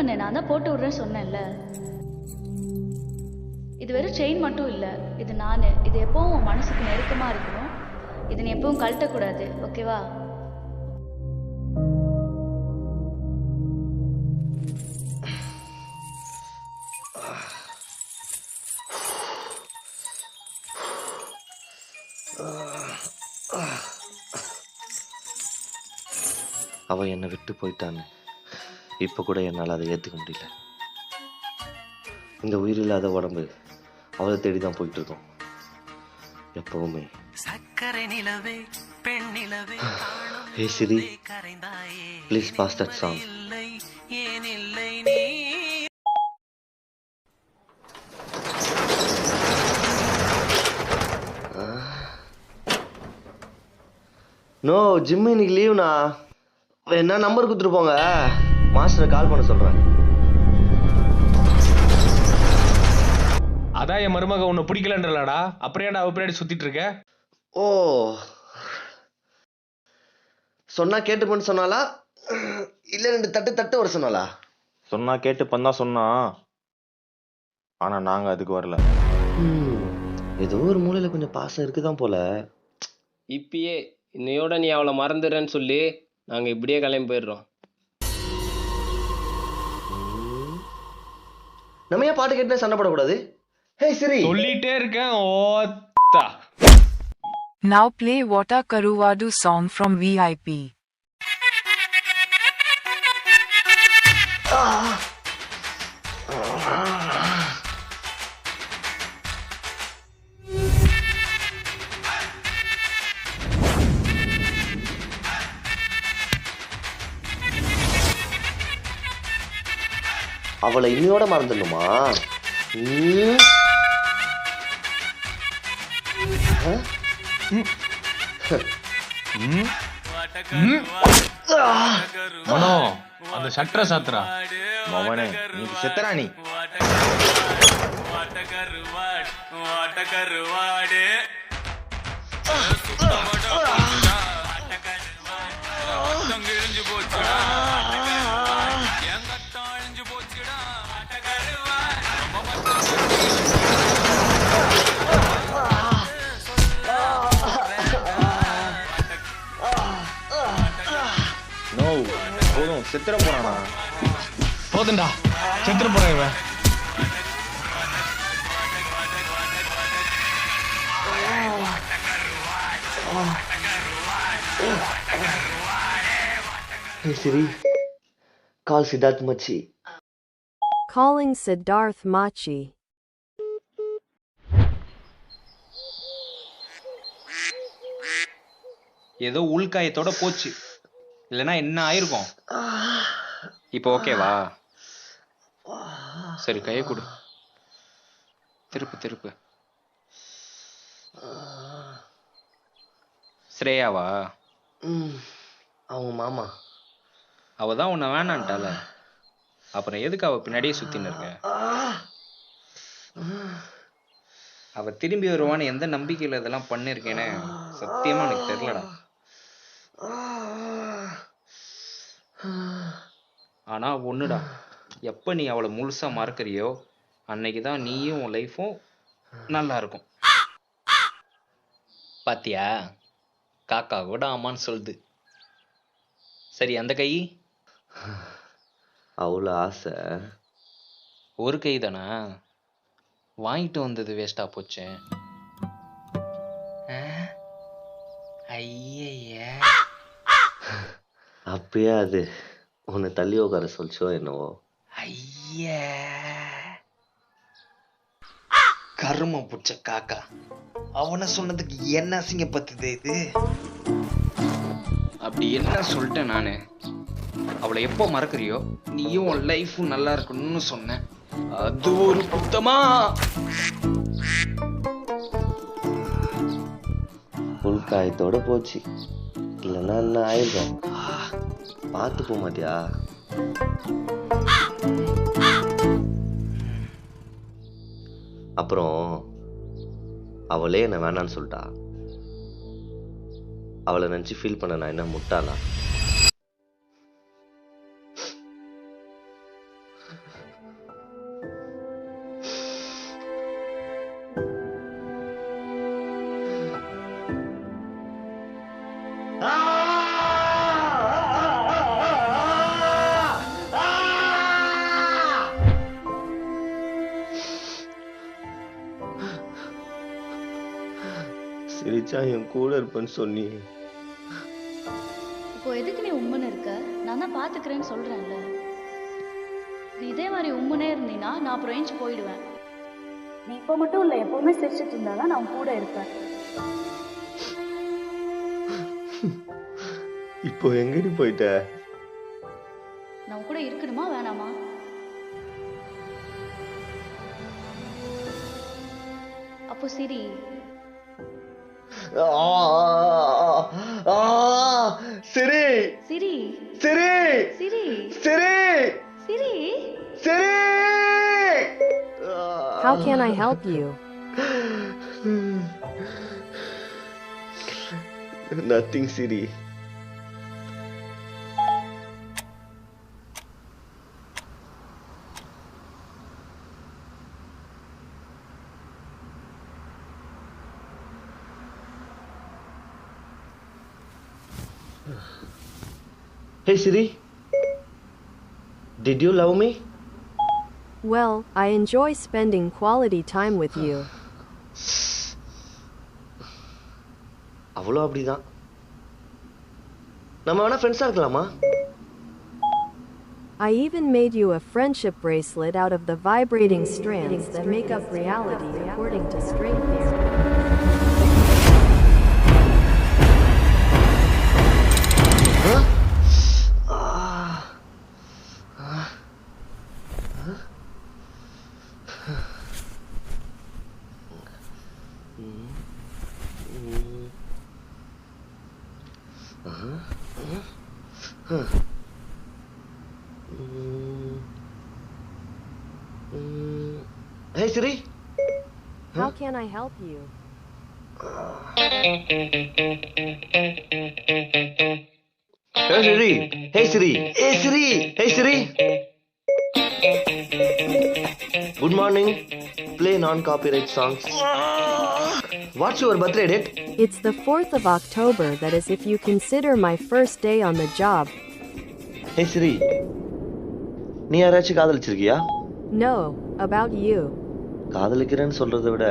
பண்ணு, நான் தான் போட்டு விடுறேன்னு சொன்னேன்ல. இது வெறும் செயின் மட்டும் இல்லை, இது நான். இது எப்பவும் உன் மனசுக்கு நெருக்கமாக இருக்கணும். இதை நீ எப்பவும் கழட்டக்கூடாது, ஓகேவா? அவ என்னை விட்டு போயிட்டான்னு இப்போ கூட என்னால் அதை ஏற்றுக்க முடியல. இந்த உயிரில்லாத உடம்பு அவளை தேடி தான் போயிட்டு இருக்கோம் எப்பவுமே. சக்கரை நிலவே பெண் நிலவே ஹே சிரி, ப்ளீஸ் பாஸ் தட் சாங். ஏன் இல்லை நீ நோ, ஜிம் இன்னைக்கு லீவ்ண்ணா. என்ன நம்பர் கொடுத்துட்டு போங்க, மாஸ்டரை கால் பண்ண சொல்கிறேன். அதான் என் மருமக உன்னை பிடிக்கலன்றலடா, அப்படியேடா அவ பின்னாடி சுத்திட்டு இருக்க. ஓ, சொன்னா கேட்டுப்பன்னு சொன்னாலா இல்லை 2 தட்டு தட்டு வர சொன்னாலா? சொன்னா கேட்டுப்பன்னு தான் சொன்னா, ஆனா நாங்க அதுக்கு வரல. ஏதோ ஒரு மூலையில கொஞ்சம் பாசம் இருக்குதான் போல. இப்பயே இன்னையோட நீ அவளை மறந்துடுறேன்னு சொல்லி நாங்கள் இப்படியே கிளம்பி போயிடுறோம். நம்ம ஏன் பாட்டு கேட்டு சண்டை போடக்கூடாது? ஹே சிரி, சொல்லிட்டே இருக்கேன். ஓத்தா. Now play Wata Karuvadu song from VIP. அவளை இன்னையோட மறந்துடணுமா? மனோ, அந்த சட்டரை சாத்துறா. மவனே நீ செத்தரா நீ. நோ போதும், செத்துற போறானா? போதுண்டா, செத்துற போறேன் இவன். Hey Siri, call Siddharth Machi. Calling Siddharth Machi. ஏதோ உள்காயத்தோட போச்சு, இல்லைன்னா என்ன ஆயிருக்கும். இப்போ ஓகேவா? சரி, கையை கொடு. திருப்பு திருப்பு. ஸ்ரேயாவா? அவங்க மாமா. அவ தான் உன்னை வேணான்ட்டால, அப்புறம் எதுக்கு அவ பின்னாடியே சுத்தின்னு இருக்க? அவ திரும்பி வருவான்னு எந்த நம்பிக்கையில இதெல்லாம் பண்ணிருக்கேன்னு சத்தியமா எனக்கு தெரியலடா. ஆனா ஒண்ணுடா, எப்ப நீ அவளை முழுசா மறக்கறியோ அன்னைக்குதான் நீயும் உன் லைஃபும் நல்லா இருக்கும். பாத்தியா, காக்கா கூட ஆமான்னு சொல்லுது. சரி, அந்த கை? அவ்வளோ ஆசை. ஒரு கை தானா? வாங்கிட்டு வந்தது வேஸ்டா போச்சு. ஐய, அப்பயே அது உன்னை தள்ளி உட்கார சொல்லிச்சோ என்னவோ. ஐய, கருமம் புடிச்ச காக்கா, அவனை சொன்னதுக்கு என்ன அசிங்கப்பட்டது இது? அப்படி என்ன சொல்லிட்டேன் நானு? அவளை எப்போ மறக்கறியோ நீயும் உன் லைஃபும் நல்லா இருக்கணும்னு சொன்னேன். அது ஒரு குத்தமா? உள்காயத்தோட போச்சு, இல்லைன்னா என்ன ஆயிருக்கும். பார்த்து போக மாட்டியா? அப்புறம் அவளே என்ன வேணான்னு சொல்லிட்டா. அவளை நினச்சி ஃபீல் பண்ண நான் என்ன முட்டாளா? சிரிச்சா என் கூட இருப்பேன்னு சொன்னியே. இப்போ எதுக்கு நீ உம்முன்னு இருக்க? நான் தான் பார்த்துக்கிறேன்னு சொல்கிறேன்ல. நீ இதே மாதிரி உம்முனே இருந்தீன்னா நான் அப்புறம் ஏஞ்சி போயிடுவேன். நீ இப்போ மட்டும் இல்லை, எப்போவுமே சிரிச்சிட்டு இருந்தாதான் நான் கூட இருப்பேன். இப்போ எங்கடி போயிட்ட? நான் கூட இருக்கணுமா வேணாமா? அப்போ சிரி. சரி சிரி சரி சிரி சரி சிரி. சரி. How can I help you? Nothing, Siri. Hey Siri, did you love me? Well, I enjoy spending quality time with you. அவ்வளோ அப்படிதான். நம்ம வேணா ஃப்ரெண்ட்ஸா இருக்கலாமா? I even made you a friendship bracelet out of the vibrating strands that make up reality according to string theory. Hey Siri. How can I help you? Hey Siri. Hey Siri. Hey Siri. Hey Siri. Good morning. Play non-copyright songs. What's your birthday date? It's the 4th of October, that is if you consider my first day on the job. Hey Siri. நீ யாராச்சும் காதலிச்சிருக்கியா? No, about you. காதலிக்கிறேன்னு சொல்றதை விட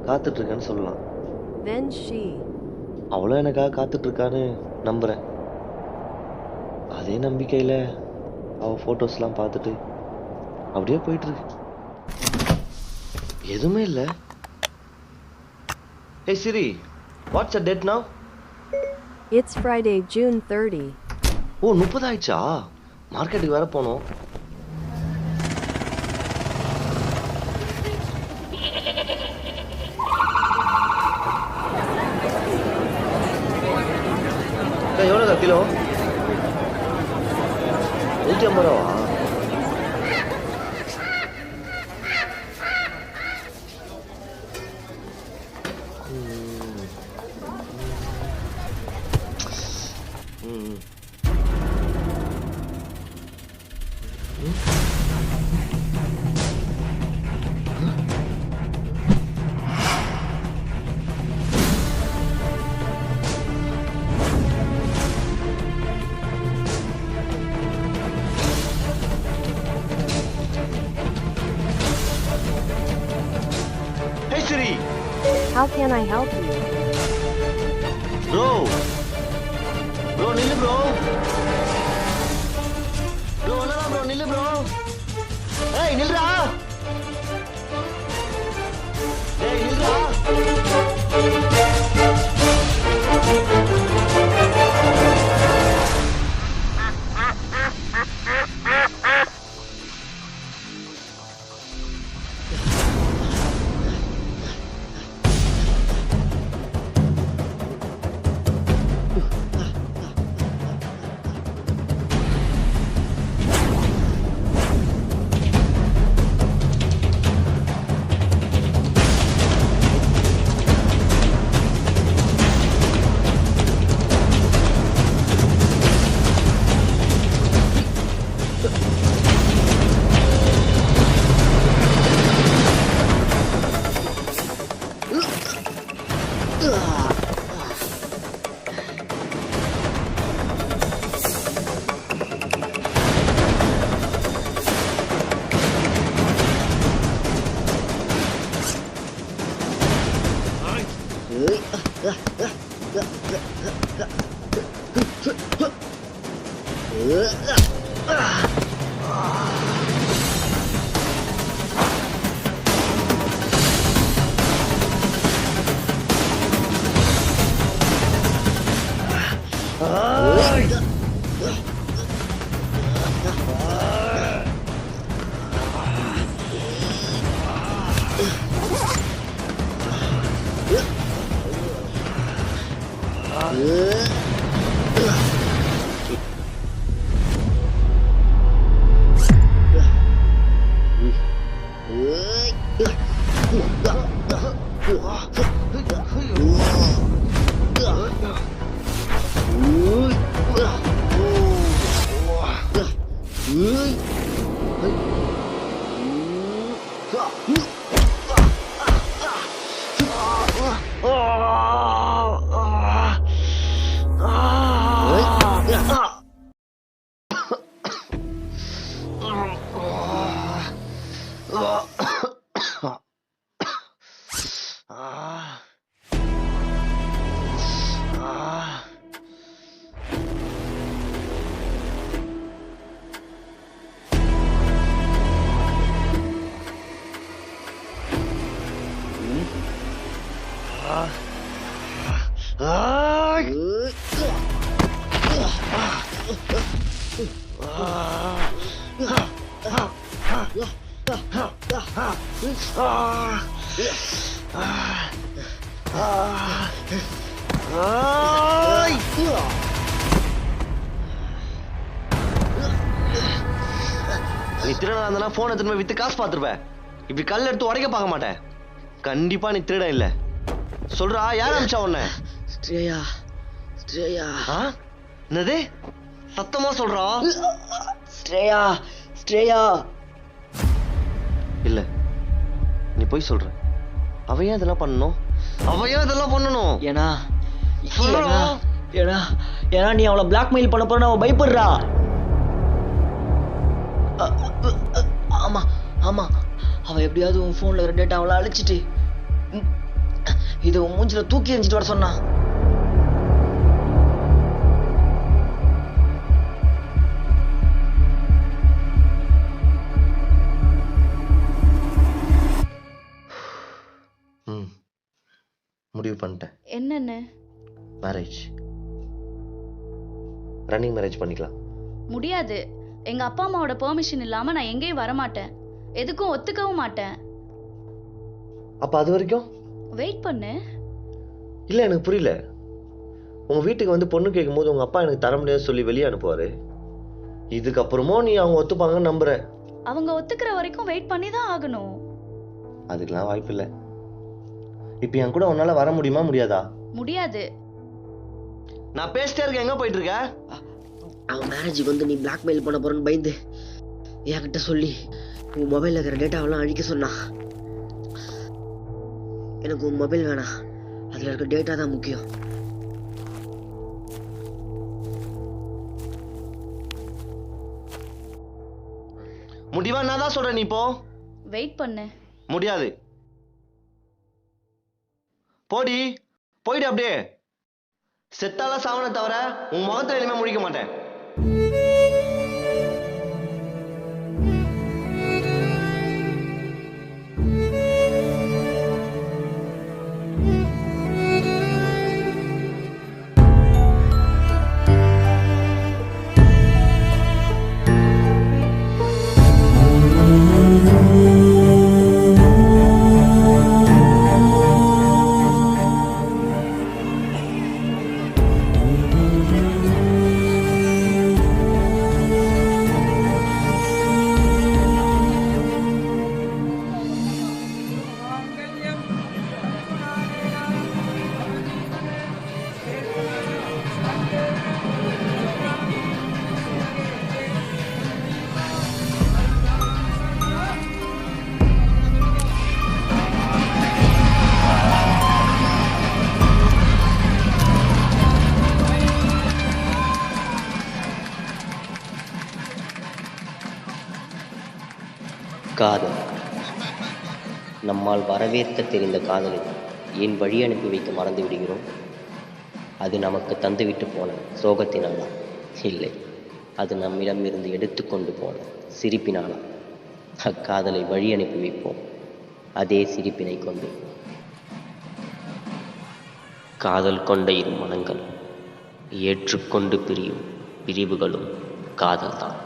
காத்துட்டு இருக்கேன்னு சொல்லலாம். Then she. அவளும் எனக்காக காத்துட்டு இருக்கான்னு நம்புறேன். அதே நம்பிக்கையில அவ போட்டோஸ்லாம் பார்த்துட்டு அப்படியே போயிட்டு இருக்கு. எதுவுமே இல்லை. Hey Siri, what's the date now? It's Friday, June 30. ஓ 30 ஆயிடுச்சா? மார்க்கெட்டுக்கு வேற போகணும். எவ்வளோ kilo? 150 Rupala? Hey Siri. How can I help you? Bro. Bro, நில்லு bro. Bro, என்னடா bro, நில்லு bro. ஏய், நில்லுடா. ஏய், நில்லுடா. நீ திருடனா இருந்தா போனை திரும்ப வித்து காசு பார்த்துருப்ப. இப்படி கல் எடுத்து உடைக்க பார்க்க மாட்டேன். கண்டிப்பா நீ திருட இல்ல. சொல்றா, யார் அனுப்பிச்சா உன்னை? ஸ்ரேயா. ஸ்ரேயா. என்னது? சத்தமா சொல்றா. ஸ்ரேயா. ஸ்ரேயா. இல்ல, நீ போய் சொல்ற. அவ ஏன் இதெல்லாம் பண்ணணும்? அவ ஏன் இதெல்லாம் பண்ணணும்? ஏன்னா நீ அவளை பிளாக்மெயில் பண்ண போற, அவ பயப்படுறா. ஆமா ஆமா, அவ எப்படியாவது உன் போன்ல இருக்கிற டேட்டா அவளை அழிச்சிட்டு இதை உன் மூஞ்சில தூக்கி எறிஞ்சிட்டு வர சொன்னா. முடிவு பண்ணிட்டேன். என்னன்னு? மேரேஜ். ரன்னிங் மேரேஜ் பண்ணிக்கலாம். முடியாது. எங்க அப்பா அம்மாவோட பெர்மிஷன் இல்லாம நான் எங்கேயும் வரமாட்டேன். எதுக்கும் ஒத்துக்கவும் மாட்டேன். அப்ப அது வரைக்கும் வெயிட் பண்ணு. இல்ல, எனக்கு புரியல. உங்க வீட்டுக்கு வந்து பொண்ணு கேட்கும் போது உங்க அப்பா எனக்கு தர முடியாது சொல்லி வெளியே அனுப்புவாரு. இதுக்கப்புறமும் நீ அவங்க ஒத்துப்பாங்கன்னு நம்புற. அவங்க ஒத்துக்கிற வரைக்கும் வெயிட் பண்ணி தான் ஆகணும். அதுக்கெல்லாம் வாய்ப்பு இல்லை. இப்ப என் கூட உன்னால வர முடியுமா முடியாதா? முடியாது. நான் பேசிட்டே இருக்க. எங்க போயிட்டு இருக்க? அவன் மேரேஜுக்கு வந்து நீ பிளாக்மெயில் பண்ண போறன்னு பயந்து என்கிட்ட சொல்லி உன் மொபைல்ல இருக்கிற டேட்டாவெல்லாம் அழிக்க சொன்னா. எனக்கு உன் மொபைல் வேணாம், அதுல இருக்க டேட்டா தான் முக்கியம். முடிவா நான் தான் சொல்றேன். நீ போ. வெயிட் பண்ணு. முடியாது. போடி, போயிடு. அப்படியே செத்தால சாவனை தவிர உன் முகத்துல இனிமே முடிக்க மாட்டேன். காதல் நம்மால் வரவேற்க தெரிந்த காதலை ஏன் வழி அனுப்பி வைக்க மறந்து விடுகிறோம்? அது நமக்கு தந்துவிட்டு போன சோகத்தினாலா? இல்லை, அது நம்மிடமிருந்து எடுத்துக்கொண்டு போன சிரிப்பினாலா? அக்காதலை வழி அனுப்பி வைப்போம் அதே சிரிப்பினை கொண்டு. காதல் கொண்ட இரு மனங்கள் ஏற்றுக்கொண்டு பிரியும் பிரிவுகளும் காதல்தான்.